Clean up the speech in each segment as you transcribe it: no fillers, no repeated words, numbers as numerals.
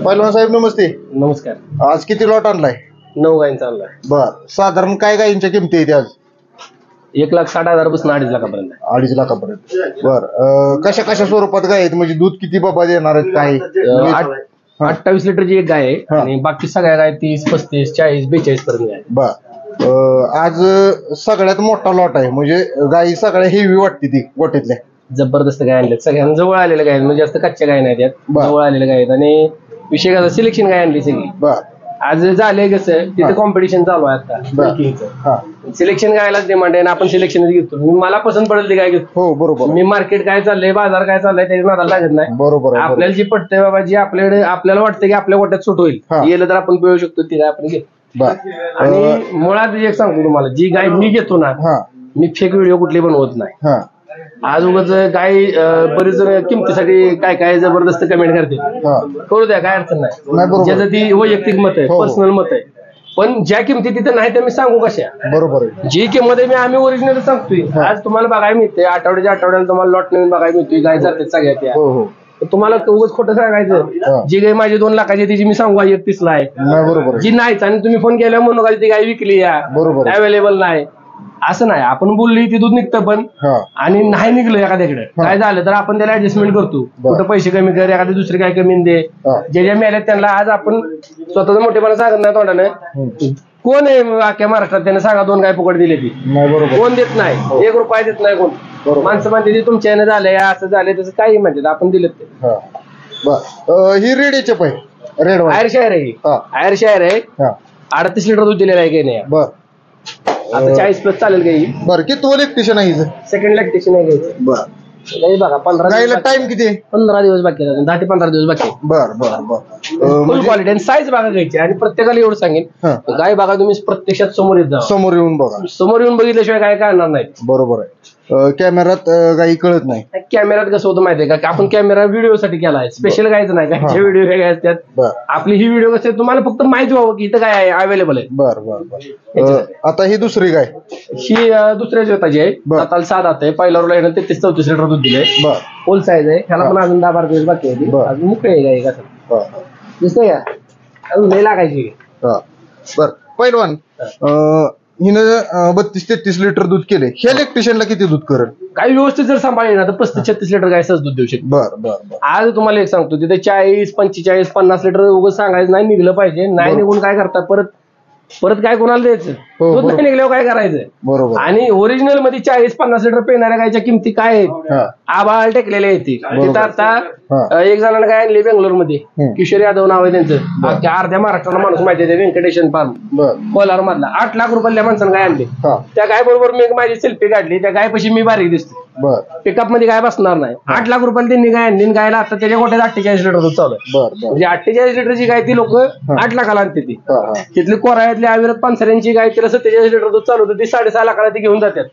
पहिलवान साहेब नमस्ते. नमस्कार. आज किती लॉट आणलाय? 9 गायींचा आणलाय. बर, साधारण काय गायींच्या किमती आहेत आज? 1,60,000 पासून 2.5 लाखापर्यंत. 2.5 लाखापर्यंत. बर, कशा कशा स्वरूपात गाय आहेत? म्हणजे दूध किती बाबा देणार आहेत काय? 28 लिटरची एक गाय आहे आणि बाकी सगळ्या गाय 30, 35, 40, 42 पर्यंत आहे. बर, आज सगळ्यात मोठा लॉट आहे म्हणजे गायी सगळ्या हेवी वाटते ती गोठ्यातल्या. जबरदस्त गाय आणल्या, सगळ्यांना जवळ आलेल्या गाय म्हणजे जास्त कच्च्या गाय नाही त्यात, जवळ आलेल्या गाय आहेत. आणि विषय कसा सिलेक्शन गाय आणली सगळी. बर, आज झालंय कसं तिथे कॉम्पिटिशन चालू आहे आता. सिलेक्शन गायलाच डिमांड आहे आणि आपण सिलेक्शनच घेतो. मला पसंत पडेल ती गाय घेतो. हो बरोबर. मी मार्केट काय चाललंय, बाजार काय चाललंय त्याच्या नादाला लागत नाही. बरोबर. आपल्याला जी पटतंय बाबा, जी आपल्याकडे आपल्याला वाटतं की आपल्या गोट्यात सूट होईल, गेलं तर आपण पिळू शकतो ती गाय आपण घेतो. आणि मुळात एक सांगतो तुम्हाला, जी गाय मी घेतो ना, मी फेक व्हिडिओ कुठली बनवत नाही. आज उगाच गाय बरेच जण किमतीसाठी काय काय जबरदस्त कमेंट करते, करू द्या, काय अडचण नाही. ज्याचं ती वैयक्तिक मत आहे, पर्सनल मत आहे. पण ज्या किमती तिथे नाही त्या मी सांगू कशा. बरोबर. जी किंमत आहे मी आम्ही ओरिजिनल सांगतोय. आज तुम्हाला बघायला मिळते, आठवड्याला तुम्हाला लॉट नवीन बघायला मिळतोय, गाय जाते सगळ्या त्या. तुम्हाला उगाच खोटं सांगायचं. जी गाय माझी 2 लाखाची तिची मी सांगू 31 ला आहे. बरोबर. जी नाहीच आणि तुम्ही फोन केल्यावर म्हणून का ती गाय विकली या, अवेलेबल नाही असं नाही. आपण बोलली ती दूध निघतं पण, आणि नाही निघलं एखाद्याकडे काय झालं तर आपण त्याला ऍडजस्टमेंट करतो. कुठं पैसे कमी कर, एखादी दुसरी काय कमी दे. ज्या मिळाल्यात त्यांना आज आपण स्वतःचा मोठेपणा सांगत नाही तोंडानं. कोण आहे अख्ख्या महाराष्ट्रात त्याने सांगा 2 गाय फुकट दिली ती? कोण देत नाही, 1 रुपया देत नाही कोण. माणसं म्हणते तुमच्या यानं झालंय, असं झालंय, तसं काही म्हणतात, आपण दिलं ते. ही रेडीचे पाहिजे, रेड आयर शहर आहे, आयर शहर आहे. 38 लिटर दूध दिलेलं आहे काही नाही. बर, आता 40+ चालेल काही. बरं, किती लॅक्टेशन आहे? सेकंड लॅक्टेशन आहे घ्यायचं. बरं, बघा 15 टाइम किती? 15 दिवस बाकी आहे, 10 ते 15 दिवस बाकी. फुल क्वालिटी आणि साईज बघा घ्यायची. आणि प्रत्येकाला एवढं सांगेन, गाय बघा तुम्ही प्रत्यक्षात समोर येत जा, समोर येऊन बघा. समोर येऊन बघितल्याशिवाय काय कळणार नाही. बरोबर आहे. कॅमेऱ्यात गाई कळत नाही. कॅमेऱ्यात कसं होतं माहितीये का, आपण कॅमेरा व्हिडिओसाठी केलाय, स्पेशल गायचं नाही. गायचे व्हिडिओ वेगळे असतात, आपली ही व्हिडिओ कसे तुम्हाला फक्त माहिती व्हावं की इथं काय आहे, अवेलेबल आहे. बरं. आता ही दुसरी गाय, ही दुसऱ्या जोताची आहे. आता 7 दात आहे. पहिला रोला 33-34 लिटर दूध दिले. फुल साईज आहे. ह्याला पण अजून 10-12 दिवस बाकी आहे. अजून मुकळे आहे गाय कसं दिसतंय का, अजून लई लागायची. बर, पहिलवान हिनं 32-33 लिटर दूध केले. ह्या लॅक्टेशनला किती दूध करेल? काही व्यवस्थित जर सांभाळले ना तर 35-36 लिटर गाय सहज दूध देऊ शकते. बरं. आज तुम्हाला एक सांगतो, तिथे 40, 45, 50 लिटर उगाच सांगायचं नाही, निघलं पाहिजे. नाही निघून काय करता, परत काय कोणाला द्यायचं? दूध नाही निघल्यावर काय करायचं? बरोबर. आणि ओरिजिनल मध्ये 40-50 लिटर पेणाऱ्या गायच्या किमती काय आहेत? आबाळ टेकलेल्या आहेत. तिथं आता एक जणांना काय आणली बेंगलोरमध्ये, किशोर यादव नाव आहे त्यांचं. अर्ध्या महाराष्ट्राला माणूस माहिती आहे, व्यंकटेशन फार्म कोलार मधला. 8 लाख रुपयाला माणसानं गाय आणली. त्या गाय बरोबर मी माझी सेल्फी काढली. त्या गायपाशी मी बारीक दिसते. पिकअप मध्ये गाय बसणार नाही. 8 लाख रुपयाला त्यांनी गाय आणली. गायला आता त्याच्या गोट्यात 48 लिटर दूध चालू आहे. म्हणजे 48 लिटरची गाय ती लोक 8 लाखाला आणते. ती तिथली कोराळ्यातली अविरत पानसऱ्यांची गाय तिला 47 लिटर दूध चालू होतं, ती 6.5 लाखाला ती घेऊन जातात.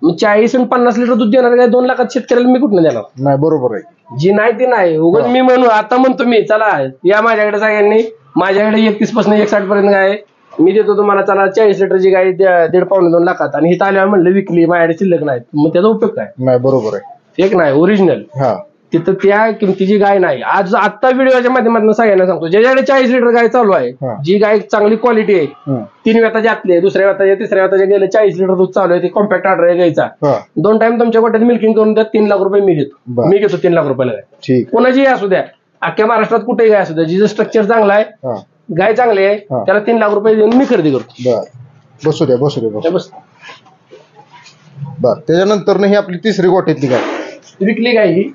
मग 40 आणि 50 लिटर दूध देणार गाय 2 लाखात शेतकऱ्याला मी कुठं देणार? नाही. बरोबर आहे. जी नाही ती नाही. उगाच मी म्हणू आता म्हणतो मी, चला या माझ्याकडे सगळ्यांनी. माझ्याकडे 31 पासून 61 पर्यंत गाय मी देतो तुम्हाला. चला 40 लिटरची गाय 1.5-2 लाखात. आणि हिथं आल्यावर म्हणलं विकली, माझ्याकडे शिल्लक नाही, मग त्याचा उपयोग काय? नाही. बरोबर आहे. एक नाही ओरिजिनल तिथं त्या किमतीची गाय नाही. आज आता व्हिडिओच्या माध्यमातून सगळ्यांना सांगतो, ज्याच्याकडे 40 लिटर गाय चालू आहे, जी गाय चांगली क्वालिटी आहे, 3 व्यताची आतली आहे, दुसऱ्या व्यताच्या, तिसऱ्या व्यताच्या गेले 40 लिटर दूध चालू आहे, ते कॉम्पॅक्ट ऑर्डर आहे घ्यायचा. 2 टाइम तुमच्या गोट्यात मिल्किंग करून द्या. 3 लाख रुपये मी घेतो. 3 लाख रुपयाला गाय कोणाची असू द्या, अख्ख्या महाराष्ट्रात कुठेही गाय असू द्या, जिचं स्ट्रक्चर चांगलं आहे, गाय चांगली आहे, त्याला 3 लाख रुपये देऊन मी खरेदी करतो. बसू द्या. बर, त्याच्यानंतर ही आपली तिसरी गोट्यातली गाय विकली गाय ही.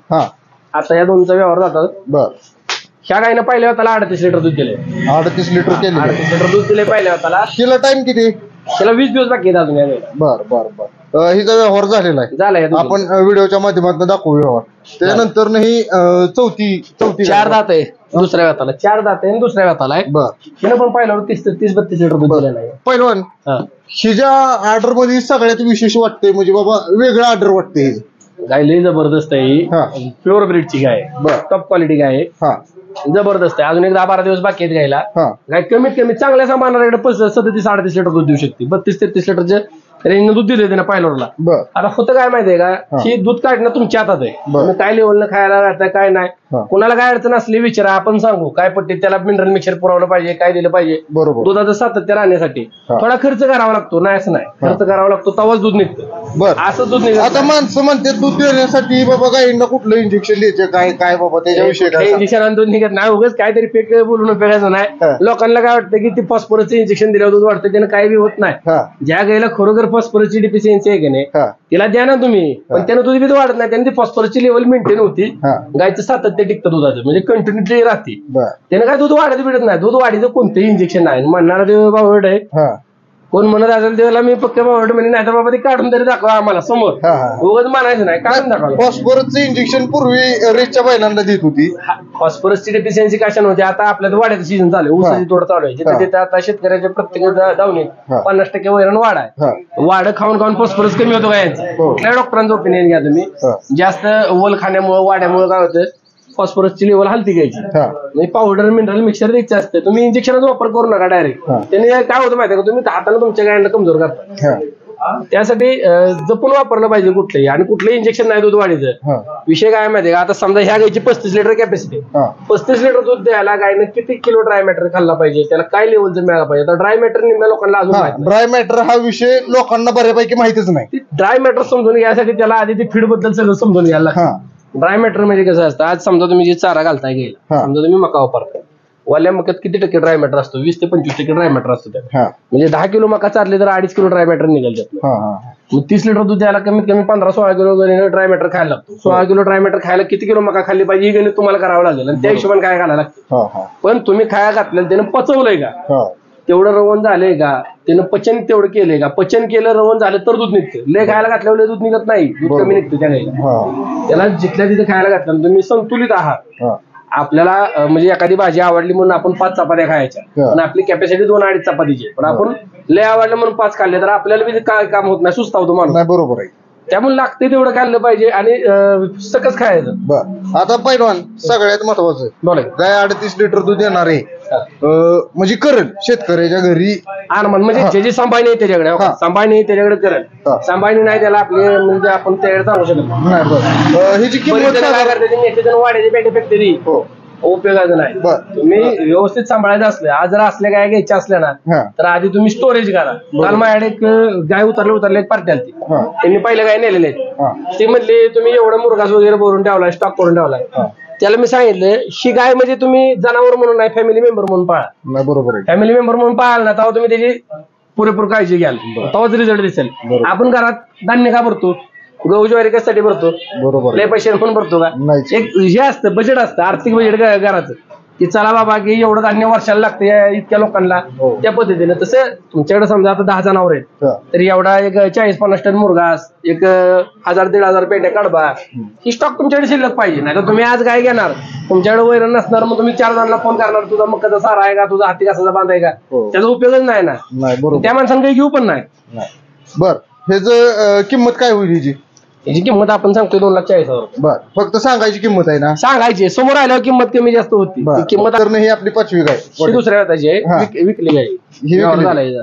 आता या 2चा व्यवहार जातात. बर, ह्या गायनं पहिल्या वेळाला 38 लिटर दूध दिले. 38 लिटर केले. 38 लिटर दूध दिले पहिल्या वेळाला. तिला टाइम किती? तिला 20 दिवस बाकी आहेत अजून या गायला. बर. हिचा व्यवहार झालेला आहे. आपण व्हिडिओच्या माध्यमातून दाखवू व्यवहार. त्यानंतर ही चौथी 4 दात आहे. दुसऱ्या व्यताला 4 दात आहे आणि दुसऱ्या व्यताला आहे. हिनं पण पहिल्यावर 30-32 लिटर दूध दिलेलं आहे. पहिलवान, हिच्या ऑर्डर मध्ये सगळ्यात विशेष वाटतंय म्हणजे बाबा वेगळं ऑर्डर वाटतंय. गाय लई जबरदस्त आहे. प्युअर ब्रीडची गाय, टॉप क्वालिटी गाय आहे, जबरदस्त आहे. अजून एक 10-12 दिवस बाकी आहेत गायला. गाय कमीत कमी चांगल्या सामानाकडे 37-38 लिटर दूध देऊ शकते. 32-33 लिटरचे रेंजनं दूध दिलं ना पायलरला. आता होतं काय माहितीये का, ही दूध काढणं तुमच्या हातात आहे. तुम्ही काय लेवलनं खायला राहताय काय नाही, कोणाला काय अडचण असली विचारा, आपण सांगू काय पट्टी त्याला मिनरल मिक्सर पुरवलं पाहिजे, काय दिलं पाहिजे. दुधाचं सातत्य राहण्यासाठी थोडा खर्च करावा लागतो, नाही असं नाही, खर्च करावा लागतो तेव्हाच दूध निघतं. असं दूध निघतं. आता माणसं म्हणते दूध देण्यासाठी बाबा गाईंना कुठलं इंजेक्शन द्यायचं काय काय बाबा त्याच्याविषयी इंजेक्शन दूध निघत नाही, उगाच काहीतरी फेक बोलून उपयोगाचं नाही. लोकांना काय वाटतं की ती फॉस्फरसचं इंजेक्शन दिल्यावर दूध वाढतं, त्यानं काही बी होत नाही. ज्या गाईला खरोखर फॉस्फरसची डिफिशियन्सी आहे की नाही तिला द्या ना तुम्ही, पण त्यानं दूध बी वाढत नाही, त्याने ती फॉस्फरसची लेवल मेंटेन होती, गायचं सातत्य टिकतं दुधाचं, म्हणजे कंटिन्युटी राहते. त्यानं काय दूध वाढत भेटत नाही, दूध वाढीचं कोणतंही इंजेक्शन नाही. म्हणणारा देव बावड आहे, कोण म्हणत असेल त्याला मी पक्के बावड म्हणे, नाही तर बाबा ते काढून तरी दाखवा आम्हाला समोर, उगाच म्हणायचं नाही, काढून दाखवा. फॉस्फरसचं इंजेक्शन पूर्वी रेसच्या बैलांना देत होती. फॉस्फरसची डेफिशियन्सी कशा नव्हती, आता आपल्याला वाड्याचं सीझन चालू आहे, ऊसाची तोड चालू आहे, तिथे आता शेतकऱ्याच्या प्रत्येक दावणी 50% वैरण वाढ आहे. वाढ खाऊन खाऊन फॉस्फरस कमी होतो का यांचं, कुठल्या डॉक्टरांचं ओपिनियन घ्या तुम्ही. जास्त ओल खाण्यामुळे वाड्यामुळे काय होतं, फॉस्फरसची लेवल हलती घ्यायची, म्हणजे पावडर मिनरल मिक्सर द्यायचं असतं. तुम्ही इंजेक्शनचा वापर करू नका डायरेक्ट, त्याने काय होतं माहिती का, तुम्ही हाताने तुमच्या गायांना कमजोर करता. त्यासाठी जपून वापरलं पाहिजे कुठलंही, आणि कुठलंही इंजेक्शन नाही दूध वाढीचं. विषय काय माहिती का, आता समजा ह्या गायची 35 लिटर कॅपॅसिटी, 35 लिटर दूध द्यायला गायनं किती किलो ड्राय मॅटर खाल्ला पाहिजे, त्याला काय लेवलचं मिळालं पाहिजे. तर ड्राय मॅटर निम्म्या लोकांना अजून माहिती. ड्राय मॅटर हा विषय लोकांना बऱ्यापैकी माहितीच नाही. ड्राय मॅटर समजून घ्यायसाठी त्याला आधी ती फीड बद्दल सगळं समजून घ्यायला लागतं. ड्राय मॅटर म्हणजे कसं असतं, आज समजा तुम्ही जे चारा घालताय घ्यायला, समजा तुम्ही मका वापरताय, वाल्या मक्यात किती टक्के ड्राय मॅटर असतो, 20 ते 25% ड्राय मॅटर असतो त्यात. म्हणजे 10 किलो मका चारले तर 2.5 किलो ड्राय मॅटर निघेल त्यात. मग 30 लिटर दूध द्यायला कमीत कमी 15-16 किलो ड्राय मॅटर खायला लागतो. 16 किलो ड्राय मॅटर खायला किती किलो मका खाल्ली पाहिजे ही गणित तुम्हाला करावं लागेल, आणि त्या हिशोबाने काय घालायला लागतं. पण तुम्ही खाया घातलेलं त्यानं पचवलंय का, तेवढं रवण झालंय का, त्यानं पचन तेवढं केलंय का, पचन केलं रवण झालं तर दूध निघतं. लय खायला घातल्यावर दूध निघत नाही, दूध कमी निघतं त्या गाईला. त्याला जिथल्या तिथे खायला घातलं तुम्ही संतुलित आहार. आपल्याला म्हणजे एखादी भाजी आवडली म्हणून आपण 5 चपात्या खायच्या, पण आपली कॅपॅसिटी 2-2.5 चपातीची, पण आपण लय आवडलं म्हणून 5 खाल्ले तर आपल्याला बी काय काम होत नाही, सुस्तावतो माणूस. बरोबर आहे. त्यामुळे लागते तेवढं खाल्लं पाहिजे आणि सकस खायचं. आता पहिलवान सगळ्यात महत्वाचं बोला, गाय 38 लिटर दूध देणार आहे म्हणजे करेल शेतकऱ्याच्या घरी आनमन, म्हणजे जे जे सांभाळणी आहे त्याच्याकडे, सांभाळणी आहे त्याच्याकडे करेल, सांभाळणी नाही त्याला आपली म्हणजे आपण त्याकडे सांगू शकत नाही. ह्याची किंमत काय करते, वाड्याची पेटे फेकते, उपयोगाचं नाही. तुम्ही व्यवस्थित सांभाळायचं असलं, आज जर असल्या गाय घ्यायच्या असल्या ना तर आधी तुम्ही स्टोरेज करा. काल माझ्याकडे एक गाय उतरले एक पार्टी आली, त्यांनी पहिल्या गाय नेलेले आहेत. ती म्हणली तुम्ही एवढं मुरघास वगैरे भरून ठेवलाय, स्टॉक करून ठेवलाय. त्याला मी सांगितलं ही गाय म्हणजे तुम्ही जनावर म्हणून नाही, फॅमिली मेंबर म्हणून पाळा. बरोबर आहे. फॅमिली मेंबर म्हणून पाळाल ना तेव्हा तुम्ही त्याची पुरेपूर काळजी घ्याल, तेव्हाच रिझल्ट दिसेल. आपण घरात धान्य का भरतो, गहू ज्वारी कशासाठी भरतो, बरोबर, लय पैसे पण भरतो का, एक हे असतं बजेट असतं, आर्थिक बजेट घराचं, की चला बाबा की एवढं धान्य वर्षाला लागतं इतक्या लोकांना. त्या पद्धतीने तसं तुमच्याकडे समजा आता 10 जनावर आहेत तर एवढा एक 40-50 टन मुरघास, एक 1000-1500 पेट्या कडबा, ही स्टॉक तुमच्याकडे शिल्लक पाहिजे. नाही तर तुम्ही आज गाय घेणार, तुमच्याकडे वैरण नसणार, मग तुम्ही 4 जणांना फोन करणार तुझा मक्काचा सारा आहे का, तुझा हाती कसाचा बांध आहे का, त्याचा उपयोगच नाही ना. त्या माणसांना काही घेऊ पण नाही. बर, ह्याच किंमत काय होईल हिची? याची किंमत आपण सांगतोय 2,40,000. बर, फक्त सांगायची किंमत आहे ना, सांगायची, समोर आल्यावर किंमत कमी जास्त होती. किंमत ही आपली 5वी गाय, दुसऱ्या हाताची आहे, विकली गाय.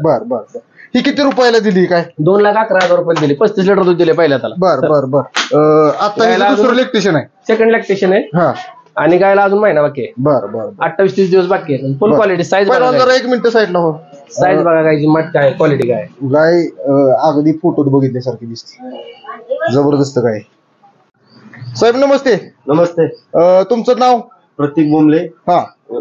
बर बर, ही किती रुपयाला दिली काय? 2,11,000 रुपये दिले, 35 लिटर दूध दिले पहिल्या त्याला. बर बर बर, आता दुसरं लॅक्टेशन आहे, सेकंड लॅक्टेशन आहे, आणि गायला अजून महिना बाकी आहे. बर बर, 28-30 दिवस बाकी आहे. फुल क्वालिटी साईज बघा, जरा 1 मिनिट साईडला हो. साईज बघा गायची, मट काय क्वालिटी काय गाय, अगदी फोटोत बघितल्यासारखी दिसते, जबरदस्त गाय. साहेब नमस्ते. नमस्ते. तुमचं नाव? प्रतीक बोंबले.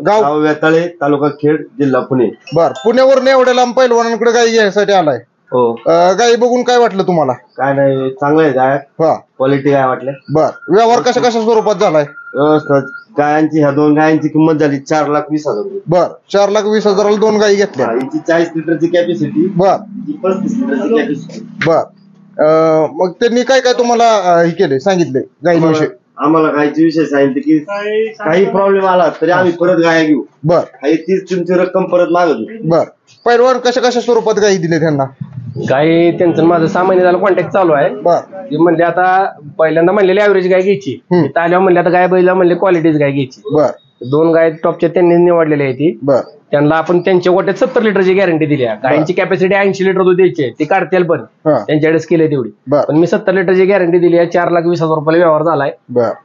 गाव वेताळे, तालुका खेड, जिल्हा पुणे. बर, पुण्यावरून एवढ्या लांब पहिलवानांकडे गाय घ्यायसाठी आलाय. हो. गाय बघून काय वाटलं तुम्हाला? काय नाही, चांगलं आहे गाय, क्वालिटी काय वाटलं. बर, व्यवहार कशा कशा स्वरूपात झालाय? व्यवस्थित. गायांची, ह्या 2 गायांची किंमत झाली 4,20,000 रुपये. बर, 4,20,000ला 2 गायी घेतल्या. हिची 40 लिटरची कॅपॅसिटी, बर, 35 लिटरची कॅपॅसिटी. बर, मग त्यांनी काय काय तुम्हाला हे केले, सांगितले गायीविषयी? आम्हाला गायची विषय सांगितले की काही प्रॉब्लेम आला तरी आम्ही परत गाय घेऊ. बर, तीच तुमची रक्कम परत मागू. बर, पहिलवान कशा कशा स्वरूपात गायी दिले त्यांना? गाय त्यांचं माझं 6 महिने झालं कॉन्टॅक्ट चालू आहे. बर, ते म्हणले आता पहिल्यांदा म्हणलेले ऍव्हरेज गाय घ्यायची, आल्यावर म्हणले आता गाय बैला म्हणले क्वालिटीच गाय घ्यायची. बर, 2 गाय टॉपच्या त्यांनी निवडलेल्या आहे ती. त्यांना आपण त्यांच्या गोट्यात 70 लिटरची गॅरंटी दिली आहे. गायींची कॅपॅसिटी 80 लिटर दूध द्यायची ती काढतील पण त्यांच्याकडे स्किल आहे तेवढी. पण मी 70 लिटरची गॅरंटी दिली आहे. 4,20,000 रुपये व्यवहार झालाय.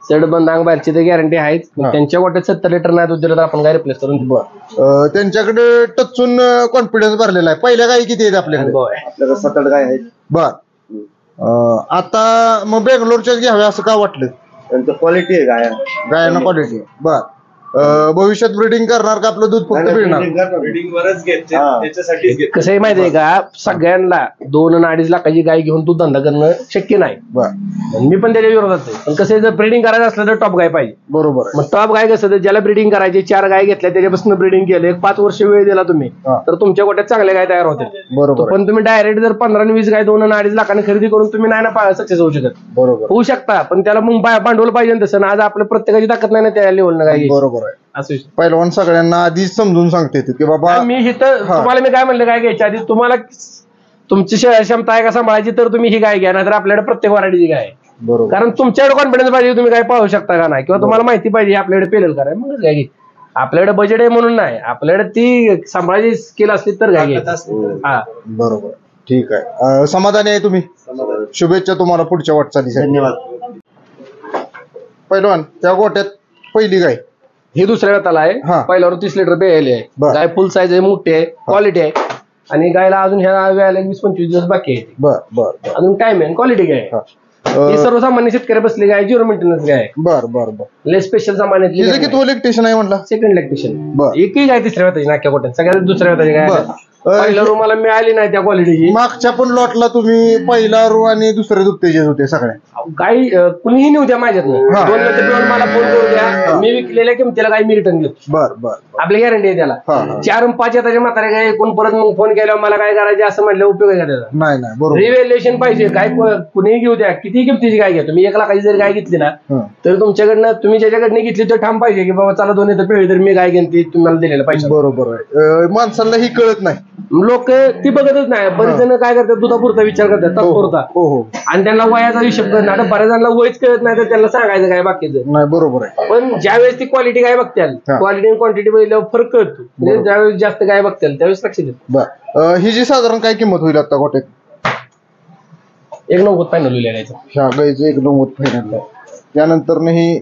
चढ बंद अंग बाहेरची गॅरंटी आहे. त्यांच्या गोट्यात 70 लिटर नाही दूध दिलं तर आपण गाय रिप्लेस करून देऊ. त्यांच्याकडे टचून कॉन्फिडन्स भरलेला आहे. पहिल्या गायी किती आहेत आपल्याकडे? 7 गाय आहेत. बर आता मग बेंगलोरच्याच घ्याव्या असं का वाटलं? त्यांचं क्वालिटी आहे गायांना क्वालिटी. बर भविष्यात ब्रीडिंग करणार का आपलं दूध फक्त पिळणार? कसं आहे माहितीये का, सगळ्यांना 2 आणि 2.5 लाखाची गाय घेऊन दूध धंदा करणं शक्य नाही. मी पण त्याच्या विरोधात आहे. पण कसं जर ब्रीडिंग करायचं असलं तर टॉप गाय पाहिजे. बरोबर. मग टॉप गाय कसं तर ज्याला ब्रीडिंग करायची 4 गाय घेतल्या त्याच्यापासून ब्रीडिंग केलं 5 वर्ष वेळ दिला तुम्ही तर तुमच्या गोट्यात चांगल्या गाय तयार होतील. बरोबर. पण तुम्ही डायरेक्ट जर 15 आणि 20 गाय 2 आणि 2.5 लाखाने खरेदी करून तुम्ही नाही ना सक्सेस होऊ शकत. बरोबर होऊ शकता पण त्याला मग भांडवल पाहिजे तसं. आज आपल्या प्रत्येकाची ताकद नाही ना त्या लेवलनं गाय. बरोबर आहे. पहिलवान सगळ्यांना आधीच समजून सांगते की बाबा मी इथं तुम्हाला मी काय म्हणलं गाय घ्यायच्या आधी तुम्हाला तुमची क्षमता आहे का सांभाळायची तर तुम्ही ही गाय घ्या. नाहीतर आपल्याकडे प्रत्येक व्हरायटीची गाय आहे. बरोबर. कारण तुमच्याकडे कॉन्फिडन्स पाहिजे तुम्ही गाय पाहू शकता का नाही किंवा तुम्हाला माहिती पाहिजे आपल्याकडे पेलेल कराय मग गाय घे. आपल्याकडे बजेट आहे म्हणून नाही, आपल्याकडे ती सांभाळायची स्किल असली तर गाय घ्यायची. बरोबर. ठीक आहे. समाधानी आहे तुम्ही? शुभेच्छा तुम्हाला पुढच्या वाटचालीसाठी. धन्यवाद. पहिलवान त्या गोट्यात पहिली गाय ही दुसऱ्या वेताला आहे. पहिल्यावर 30 लिटर प्यायले आहे. गाय फुल साईज आहे, मोठी आहे, क्वालिटी आहे. आणि गायला अजून ह्या वेळेला 20-25 दिवस बाकी आहे. बर अजून टाइम आहे, क्वालिटी गाय आहे. ही सर्वसामान्य शेतकरी बसली गाय 0 मेंटेनन्स गाय. बर लय स्पेशल सामान्य. किती लॅक्टेशन आहे म्हटलं? Second lactation. एकही गाय तिसऱ्या वेताची नाक्या गोट्यात सगळ्यात दुसऱ्या वेताची गाय. पहिल्या रो मला मिळाली नाही त्या क्वालिटीची. मागच्या पण लॉटला तुम्ही पहिला रो आणि दुसरे दूध तेजेच होते सगळ्या गाई कुणीही नव्हत्या माझ्यातनं. 2 मिनिटं पिऊन मला फोन करू द्या, मी विकलेल्या किमतीला गाय मी रिटर्न देतो. बर आपली गॅरंटी आहे त्याला. 4 आणि 5 येताच्या म्हातारे गाय कोण परत मग फोन केल्यावर मला काय करायचे असं म्हटलं उपयोग आहे का त्याचा? नाही. बरोबर. रिव्हॅल्युएशन पाहिजे. काय कुणीही घेऊ द्या, किती किमतीची गाय घ्या तुम्ही. 1 लाखाची जर गाय घेतली ना तर तुमच्याकडनं तुम्ही ज्याच्याकडनं घेतली तर ठाम पाहिजे की बाबा चला 2 येतं पिळी तर मी गाय घेईन ती तुम्हाला दिलेलं पाहिजे. बरोबर आहे. माणसाला ही कळत नाही. लोक ती बघतच नाही. बरेच जण काय करतात दुधापुरता विचार करतात तात्पुरता. आणि त्यांना वयाचा हिशोब करत नाही. बऱ्याच जणांना वयच कळत नाही तर त्यांना सांगायचं काय बाकीचं नाही. बरोबर आहे. पण ज्यावेळेस ती क्वालिटी गाय बघत्याल क्वालिटी आणि क्वांटिटी बघितल्यावर फरक कळतो. म्हणजे ज्यावेळेस जास्त गाय बघत्याल त्यावेळेस लक्ष देतो. बर ही जी साधारण काय किंमत होईल आता गोट्यात? 1.90 फायनल गायचं. ह्या गायचं 1.90 फायनल. त्यानंतर ही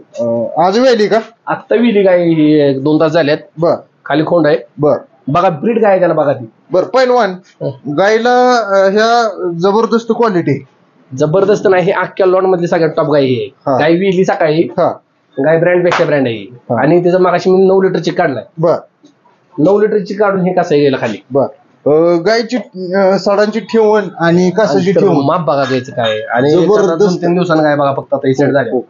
आज वेळी का? आत्ता विली गाय ही 2 तास झाल्यात. बर. खाली खोंड आहे. बर. बघा ब्रीड गाय त्याला बघा ती. बर. पहिलवान गायला ह्या जबरदस्त क्वालिटी. जबरदस्त नाही, ही अख्ख्या लॉट मधली सगळ्यात टॉप गाय आहे. गाय विली सकाळी. गाय ब्रँड पेक्षा ब्रँड आहे. आणि त्याचं मागाशी मी 9 लिटरची काढलाय. बर. 9 लिटरची काढून हे कसं गेलं खाली. बर. गायची साडांची ठेवण आणि कासाची ठेवण माप बघा गायचं काय. आणि 2-3 दिवसांना गाय बघा फक्त आता सेट झाले.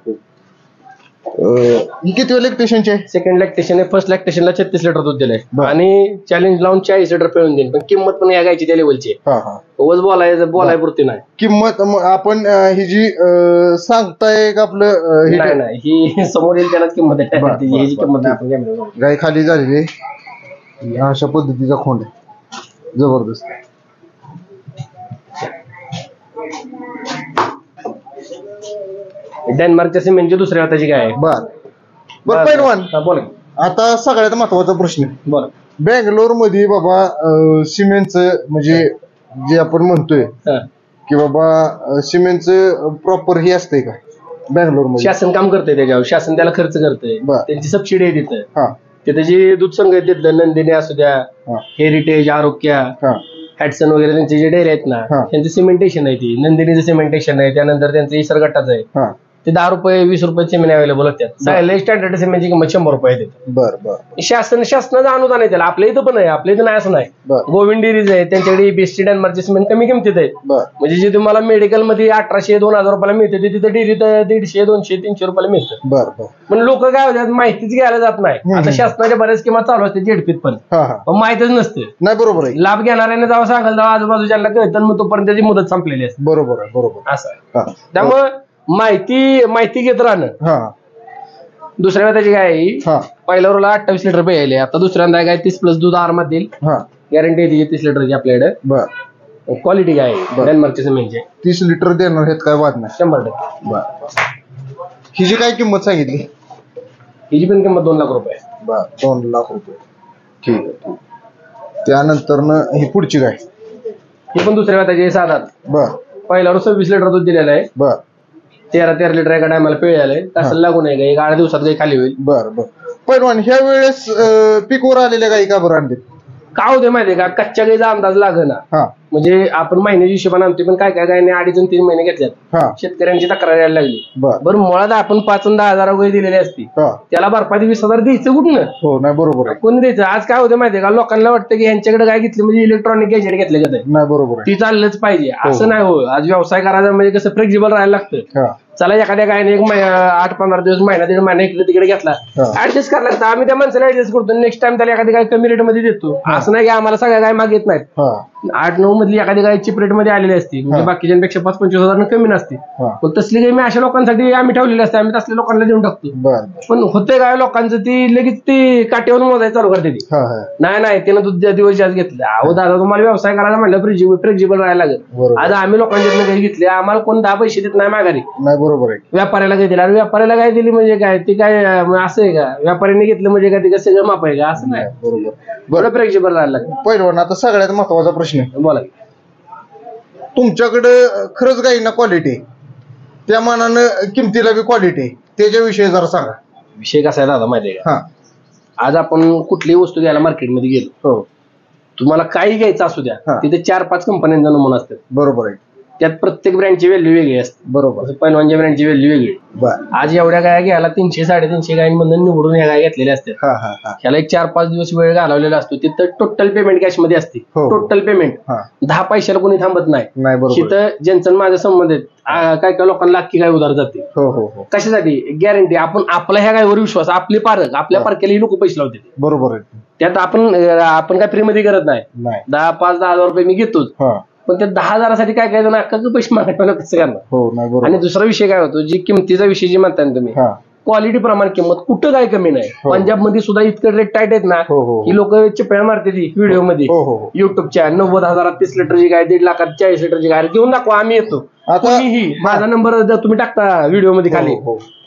ही किती लॅक्टेशनची आहे? सेकंड लॅक्टेशन आहे. फर्स्ट लॅक्टेशनला 36 लिटर दूध दिलंय. आणि चॅलेंज लावून 40 लिटर पिळून देईल. पण किंमत पण या गायची त्या लेवलची आहे. उगाच बोलायपुरती नाही किंमत. आपण ही जी सांगताय का आपलं नाही ही समोर येईल त्यालाच किंमत आहे. ही जी किंमत आहे आपण गाय खाली झालेली अशा पद्धतीचा खोंड आहे. जबरदस्त. डेन्मार्कच्या सिमेंटची दुसऱ्या हाताची गाय आहे. बर. पहिलवान बोला. आता सगळ्यात महत्वाचा प्रश्न. बोला. बेंगलोर मध्ये बाबा सिमेंटचं म्हणजे जे आपण म्हणतोय की बाबा सिमेंटचं प्रॉपर हे असतंय का बेंगलोर मध्ये? शासन काम करतंय त्याच्यावर. शासन त्याला खर्च करतंय. त्यांची सबसिडी आहे तिथं. तिथे जी दूध संघ आहेत तिथलं नंदिनी असू द्या, हेरिटेज, आरोग्य, हॅटसन वगैरे त्यांचे जे डेअरी आहेत ना त्यांचं सिमेंटेशन आहे. ती नंदिनीचं सिमेंटेशन आहे. त्यानंतर त्यांचं इसर गटाचं आहे. ते 10 रुपये 20 रुपये सिमेंट अवेलेबल होत्यात. सगळ्या स्टँडर्ड सिमेंटची किंमत 100 रुपये देते. बरं. शासनाचं अनुदान आहे त्याला. आपल्या इथं पण आहे, आपल्या इथं नाही असं नाही. गोविंद डेअरीज आहे त्यांच्याकडे बेस्टी डेन्मार्कचे सिमेंट कमी किमतीत आहे. म्हणजे जे तुम्हाला मेडिकल मध्ये 1800-2000 रुपयाला मिळते ते तिथे डेअरीत 150, 200, 300 रुपयाला मिळतं. बरं. पण लोक काय होतात माहितीच घ्यायला जात नाही. आता शासनाच्या बऱ्याच किंमत चालू असते झेडपीत पण माहितच नसते. नाही. बरोबर आहे. लाभ घेणाऱ्याने जावं सांगाल जावं आजूबाजूच्या कळतं मग तोपर्यंत त्याची मुदत संपलेली असते. बरोबर असं आहे. त्यामुळं माहिती घेत राहणं. दुसऱ्या वेळेची गाय पहिल्या रोला 28 लिटर प्यायले. आता दुसऱ्यांदा गाय 30+ दूध आरामात देईल. गॅरंटी आहे 30 लिटरची आपल्याकडे. क्वालिटी गाय डेन्मार्कचे सिमेंटचे 30 लिटर देणार आहेत काय वाद नाही. 100%. हिची काय किंमत सांगितली? हिची पण किंमत 2 लाख रुपये. बर 2 लाख रुपये. ठीक आहे. त्यानंतर ही पुढची गाय ही पण दुसऱ्या वाताची 7 दात. बर. पहिल्यावर 26 लिटर दूध दिलेलं आहे. बर. 13 लिटर एका टायमाला पिळायला आहे. तासाला लागून आहे गाय. 8 दिवसात गाय खाली होईल. बर बर. पैलवान ह्या वेळेस पिकवर आलेल्या गायी का बरं आणली? काय होते माहितीये का, कच्च्या गायीचा अंदाज लागेना. म्हणजे आपण महिन्याच्या हिशोबाने आणतो, पण काय काय गायने 2.5 आणि 3 महिने घेतल्यात. शेतकऱ्यांची तक्रार यायला लागली. बरं मुळात आपण 5 आणि 10,000 रुपये दिलेली असती, त्याला भरपाई 20,000 द्यायचं कुठनं? हो नाही बरोबर आहे. कोणी द्यायचं? आज काय होतं माहितीये का, लोकांना वाटतं की यांच्याकडे काय घेतली म्हणजे इलेक्ट्रॉनिक गॅजेट घेतले जाते. नाही बरोबर ती चाललंच पाहिजे असं नाही. हो आज व्यवसाय करायचा म्हणजे कसं फ्लेक्झिबल राहायला लागतं. चला एखाद्या गायने 8-15 दिवस महिना 1.5 महिना इकडे तिकडे घेतला, ऍडजस्ट करायला लागतं. आम्ही त्या माणसाला ऍडजस्ट करतो. नेक्स्ट टाइम त्याला एखादी गाय कमी रेट मध्ये देतो. असं नाही की आम्हाला सगळ्या गाय मागित नाहीत. 8-9 मधली एखादी गाय चिप रेट मध्ये आलेली असती, म्हणजे बाकीच्यांपेक्षा 5-25,000 कमी नसते. पण तसली गाय मी अशा लोकांसाठी आम्ही ठेवलेली असते. आम्ही तसल्या लोकांना देऊन टाकतो. पण होते काय लोकांचं ती लगेच ती काटेवर मोजायला चालू करते. ती नाही तिनं दूध दिवस जास्त घेतलं. अहो दादा तुम्हाला व्यवसाय करायला म्हणलं फ्लेक्झिबल राहायला लागेल. आज आम्ही लोकांच्या गाय घेतली, आम्हाला कोण 10 पैसे देत नाही माघारी. नाही बरोबर आहे. व्यापाऱ्याला काय दिला, व्यापाऱ्याला काय दिली म्हणजे काय ती काय असं आहे का? व्यापाऱ्याने घेतलं म्हणजे काय ते सगळं माप आहे का? असं नाही. बरोबर बरं फ्लेक्झिबल राहायला लागेल. पहिलवान आता सगळ्यात महत्वाचा प्रश्न आहे, बोला. तुमच्याकडे खरंच गायीना क्वालिटी, त्या मानानं किमतीला बी क्वालिटी, त्याच्याविषयी जरा सांगा. विषय कसा आहे दादा माहितीये का, आज आपण कुठलीही वस्तू घ्यायला मार्केटमध्ये गेलो, तुम्हाला काही घ्यायचं असू द्या, तिथे 4-5 कंपन्यांचा नमुना असतात. बरोबर आहे. त्यात प्रत्येक ब्रँडची व्हॅल्यू वेगळी असते. बरोबर. पहिलवानच्या ब्रँडची व्हॅल्यू वेगळी. आज एवढ्या गाया घ्यायला 300-350 गायींमधून निवडून ह्या गाय घेतलेल्या असतात. ह्याला एक 4-5 दिवस वेळ घालवलेला असतो. तिथं टोटल पेमेंट कॅश मध्ये असते. टोटल पेमेंट 10 पैशाला कोणी थांबत नाही. तिथं ज्यांचं माझ्या संबंध आहेत, काय काय लोकांना अख्खी गाय उधार जाते. कशासाठी? गॅरंटी. आपण आपला ह्या गायवर विश्वास, आपली पारख, आपल्या पारख्याला लोक पैसे लावते. बरोबर आहे. त्यात आपण काय फ्री मध्ये करत नाही. 5-10 रुपये मी घेतोच, पण त्या 10,000साठी काय काय जण अख्खा पैसे मागायला कसं करणार? आणि दुसरा विषय काय होतो, जी किमतीचा विषय जी म्हणताय ना तुम्ही, क्वालिटी प्रमाण किंमत कुठं काय कमी नाही. पंजाब मध्ये सुद्धा इतकं रेट टाईट आहेत ना, की लोक चिपळ्या मारते ती व्हिडिओ मध्ये. युट्यूबच्या 90,000 30 लिटरची गाय, 1.5 लाखात 40 लिटरची गाय घेऊन दाखवा, आम्ही येतो. कुणीही माझा नंबर तुम्ही टाकता व्हिडिओ मध्ये खाली,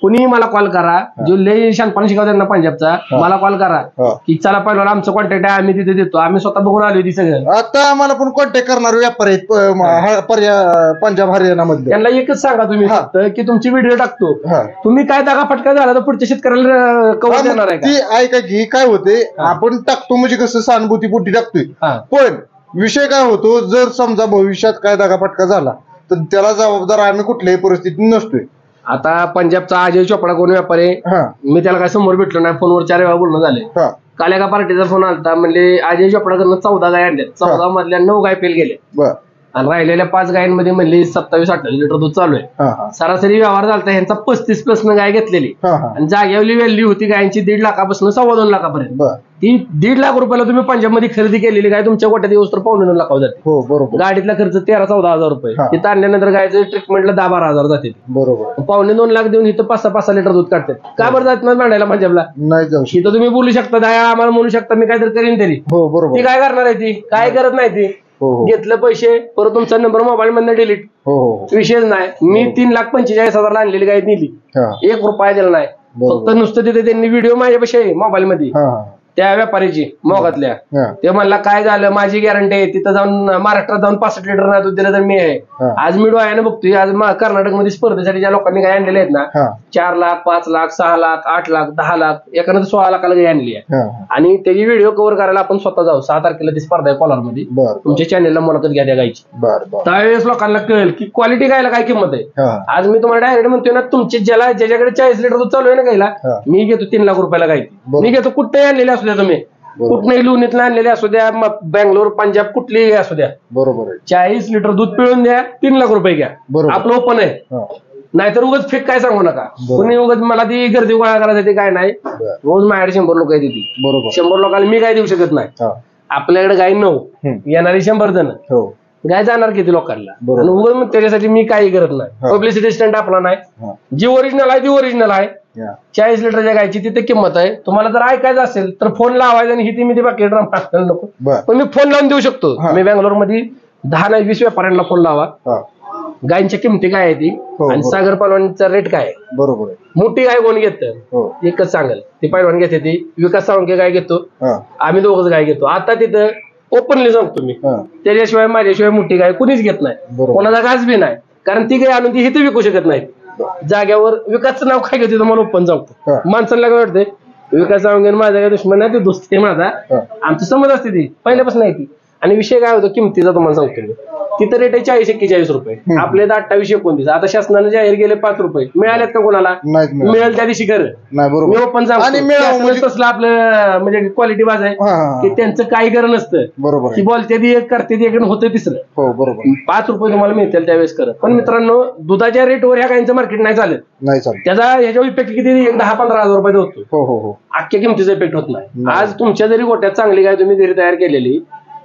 कुणीही मला कॉल करा, जो लय शानपणा शिकवतात ना पंजाबचा, मला कॉल करा की चला पहिला आमचं कॉन्टॅक्ट आहे, आम्ही तिथे देतो. आम्ही स्वतः बघून आलो ती सगळं. आता आम्हाला पण कॉन्टॅक्ट करणार व्यापारी पंजाब हरियाणा मध्ये, त्यांना एकच सांगा तुम्ही फक्त की तुमची व्हिडिओ टाकतो, तुम्ही काय दागा फटका झाला तर पुढच्या शेतकऱ्याला कवर देणार आहे का? ऐका की काय होते, आपण टाकतो म्हणजे कसं सहानुभूती पोटी टाकतोय, पण विषय काय होतो, जर समजा भविष्यात काय दागा फटका झाला तर त्याला जबाबदार आम्ही कुठल्याही परिस्थितीत नसतोय. आता पंजाबचा अजय चोपडा कोण व्यापारी, मी त्याला काय समोर भेटलो नाही, फोनवर 4 वेळा बोलणं झाले. काल एका पार्टीचा फोन आलता, म्हणजे अजय चोपडाकडनं 14 गाय आणल्या, 14 मधल्या 9 गाय फेल गेले, आणि राहिलेल्या 5 गायींमध्ये म्हणले 27-28 लिटर दूध चालू आहे. सरासरी व्यवहार झाला ह्यांचा 35+ गाय घेतलेली, आणि जागेवली व्हॅल्यू होती गायींची 1.5 लाखापासून 2.25 लाखापर्यंत. ती 1.5 लाख रुपयाला तुम्ही पंजाबमध्ये खरेदी केलेली गाय तुमच्या गोट्यात दिवस तर 2.25 लाखावर जाते. गाडीतला खर्च 13-14 हजार रुपये. तिथं आणल्यानंतर गायचं ट्रीटमेंटला 10-12 हजार जाते. बरोबर. 2.25 लाख देऊन इथं 5-6 लिटर दूध काढतात. का बरं जात नाही मांडायला पंजाबला? नाही जाऊ. इथं तुम्ही बोलू शकता, दया आम्हाला म्हणू शकता, मी काहीतरी करीन तरी. ती काय करणार आहे? ती काय करत नाही. ती घेतलं पैसे, परत तुमचा नंबर मोबाईल मधनं डिलीट, विषयच नाही. मी 3,45,000 आणलेली गाय नेली, 1 रुपया दिला नाही. फक्त नुसतं तिथे त्यांनी व्हिडिओ माझ्यापाशी आहे मोबाईल मध्ये, त्या व्यापारीची मोगातल्या, ते म्हणला काय झालं, माझी गॅरंटी आहे. तिथं जाऊन महाराष्ट्रात जाऊन 65 लिटर नाही दूध दिलं तर मी आहे. आज मी डोळ्याने बघतोय, आज कर्नाटकमध्ये स्पर्धेसाठी ज्या लोकांनी गाय आणलेल्या आहेत ना, 4 लाख 5 लाख 6 लाख 8 लाख 10 लाख, एकानं 16 लाखाला गाय आणली आहे. आणि त्याची व्हिडिओ कव्हर करायला आपण स्वतः जाऊ. 6 तारखेला ती स्पर्धा आहे कोलारमध्ये. तुमच्या चॅनेलला मुलाखत घ्या त्या गायची, त्यावेळेस लोकांना कळेल की क्वालिटी गायला काय किंमत आहे. आज मी तुम्हाला डायरेक्ट म्हणतोय ना, तुमची ज्याच्याकडे 40 लिटर दूध चालू आहे ना गायला, मी घेतो 3 लाख रुपयाला गाय. मी घेतो कुठेही आणलेली असू द्या, तुम्ही कुठल्याही लोणीतला आणलेले असू द्या, बँगलोर पंजाब कुठलीही असू द्या. बरोबर. 40 लिटर दूध पिळून द्या, 3 लाख रुपये घ्या. आपलं ओपन आहे. नाहीतर उगाच फेक काय सांगू नका. कोणी उगाच मला ती गर्दी गोळा करायसाठी काय नाही. रोज माझ्याकडे 100 लोक आहेत तिथे. बरोबर. 100 लोकांना मी काय देऊ शकत नाही. आपल्याकडे गाय 9, येणारी 100 जण, गाय जाणार किती लोकांना, आणि उगाच त्याच्यासाठी मी काही करत नाही. पब्लिसिटी स्टंट आपला नाही. जी ओरिजिनल आहे ती ओरिजिनल आहे. 40 लिटरच्या गायची तिथे किंमत आहे. तुम्हाला जर ऐकायचं असेल तर फोन लावायचा, आणि ही मी बाकी नको, पण मी फोन लावून देऊ शकतो. मी बँगलोर मध्ये 10 नाही 20 व्यापाऱ्यांना फोन लावा, गायींच्या किमती काय आहे ती आणि सागर पहलवानचा रेट काय आहे. बरोबर आहे. मोठी गाय कोण घेतं एकच सांगेल, ती पहलवान घेते ती विकास सावंके गाय घेतो, आम्ही दोघंच गाय घेतो. आता तिथं ओपनली सांगतो मी, त्याच्याशिवाय माझ्याशिवाय मोठी गाय कुणीच घेत नाही, कोणाचा गाज बी नाही. कारण ती गाय आणून ती हिथे विकू शकत नाही. जाग्यावर विकासचं नाव काय घेते तुम्हाला ओपन सांगतो. माणसाला काय वाटतंय विकास सावंगे माझा काय दुश्मन नाही, ते दोस्त आहे माझा, आमची समज असते ती पहिल्यापासून आहे ती. आणि विषय काय होतो किमतीचा तुम्हाला सांगतो मी, तिथं रेट आहे 40-41 रुपये, आपले 28-29. आता शासनाने जाहीर केले 5 रुपये. मिळालेत का कोणाला? मिळेल त्या दिवशी खरं मी ओपन सांगतो. तसलं आपलं म्हणजे क्वालिटी बाज आहे की त्यांचं काही गरज नसतं. बरोबर ती बोलते ती एक करते ती एक होतं तिसरं. 5 रुपये तुम्हाला मिळतील त्यावेळेस खरं. पण मित्रांनो दुधाच्या रेटवर ह्या गायींचं मार्केट नाही चालत. त्याचा ह्याच्यावर इफेक्ट किती 10-15 हजार रुपये होतो. अख्ख्या किमतीचा इफेक्ट होत नाही. आज तुमच्या जरी गोट्यात चांगली गाय तुम्ही घरी तयार केलेली,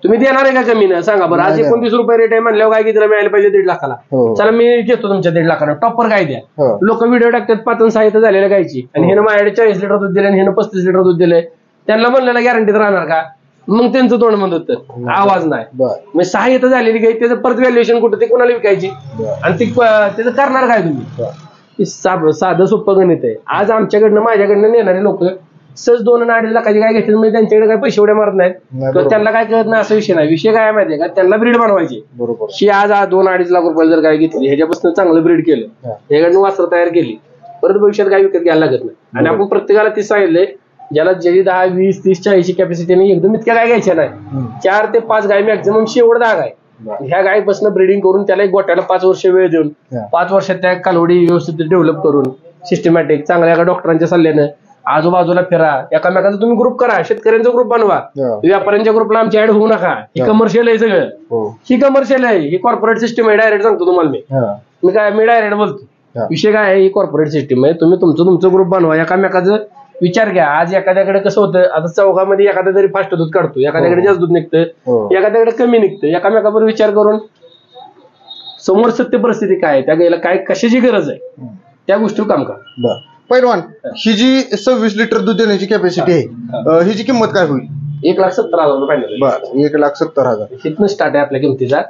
तुम्ही देणार आहे का कमी ना सांगा बरं. आज 29 रुपये रेट आहे म्हणल्यावर काय कितीला मिळायला पाहिजे 1.5 लाखाला. चला मी घेतो तुमच्या 1.5 लाखाला, टॉपर गाय द्या. लोक व्हिडिओ टाकतात 5 6 झालेल्या गायची, आणि हे माझ्याकडे 40 लिटर दूध दिले आणि हे 35 लिटर दूध दिलंय. त्यांना म्हणलेलं गॅरंटीत राहणार का? मग त्यांचं तोंड बंद होतं, आवाज नाही. मग 6 झालेली गाय त्याचं परत व्हॅल्युएशन कुठं, ते कोणाला विकायची आणि ती त्याचं करणार काय तुम्ही? साधं सोपं गणित आहे. आज आमच्याकडनं माझ्याकडनं नेणारे लोक सहज 2-2.5 लाखाची काय घेतात, म्हणजे त्यांच्याकडे काय पैसे एवढे मारत नाहीत, त्यांना काय कळत नाही. असा विषय नाही. विषय काय माहितीये का, त्यांना ब्रीड बनवायची. शी आज 2-2.5 लाख रुपये जर काय घेतली, ह्याच्यापासून चांगलं ब्रीड केलं, ह्याच्याकडनं वासरं तयार केली, परत भविष्यात काय विकत घ्यायला लागत नाही. आणि आपण प्रत्येकाला ती सांगितलंय, ज्याला ज्याची 10, 20, 30, 40 कॅपॅसिटी नाही, एकदम इतक्या गाय घ्यायच्या नाही. 4 ते 5 गाय मॅक्झिमम, शेवट 10 गाय. ह्या गायपासून ब्रीडिंग करून त्याला एक गोट्याला 5 वर्ष वेळ देऊन 5 वर्षात त्या कालवडी व्यवस्थित डेव्हलप करून सिस्टमॅटिक चांगल्या एका डॉक्टरांच्या सल्ल्यानं आजूबाजूला फिरा, एकामेकाचा तुम्ही ग्रुप करा, शेतकऱ्यांचा ग्रुप बनवा, व्यापाऱ्यांच्या ग्रुपला आमची ऍड होऊ नका. ही कमर्शियल आहे सगळं, ही कमर्शियल आहे, ही कॉर्पोरेट सिस्टम आहे. डायरेक्ट सांगतो तुम्हाला मी डायरेक्ट बोलतो. विषय काय आहे, ही कॉर्पोरेट सिस्टम आहे. तुम्ही तुमचं ग्रुप बनवा, एकामेकाचं विचार घ्या. आज एखाद्याकडे कसं होतं, आता चौकामध्ये एखादा तरी फास्ट दूध काढतो, एखाद्याकडे जास्त दूध निघतं, एखाद्याकडे कमी निघतं. एकामेकावर विचार करून समोर सत्य परिस्थिती काय आहे, त्या गायला काय कशाची गरज आहे, त्या गोष्टीवर काम करा. पहिलवान, ही जी 26 लिटर दूध देण्याची कॅपॅसिटी आहे, हिची किंमत काय होईल? 1,70,000 रुपये. बरं, 1,70,000 इथनं स्टार्ट आहे आपल्या किमतीचा.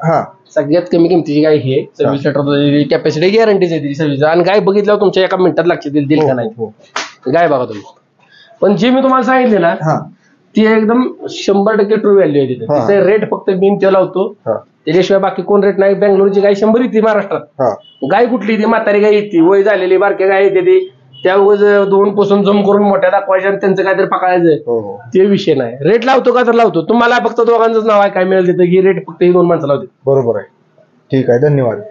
सगळ्यात कमी किमतीची गाय ही आहे. 26 लिटर कॅपॅसिटी गॅरंटीच आहे तिची 26. आणि गाय बघितल्यावर तुमच्या एका मिनिटात लक्षात येईल का नाही गाय बघा तुम्ही. पण जे मी तुम्हाला सांगितले ना, ती एकदम 100% ट्रू व्हॅल्यू आहे. तिथे रेट फक्त मी ते लावतो, त्याच्याशिवाय बाकी कोण रेट नाही. बेंगलोरची गाय 100 येते महाराष्ट्रात. गाय कुठली ती म्हातारी गाय येते, वय झालेली बारक्या गाय येते, ती त्या 2 पोसून जम करून मोठ्या दाखवायच्या आणि त्यांचं काहीतरी पकडायचं, ते विषय नाही. रेट लावतो का तर लावतो. तुम्हाला फक्त दोघांचंच नाव आहे, काय मिळेल तिथं ही रेट फक्त ही 2 माणसं लावते. बरोबर आहे. ठीक आहे, धन्यवाद.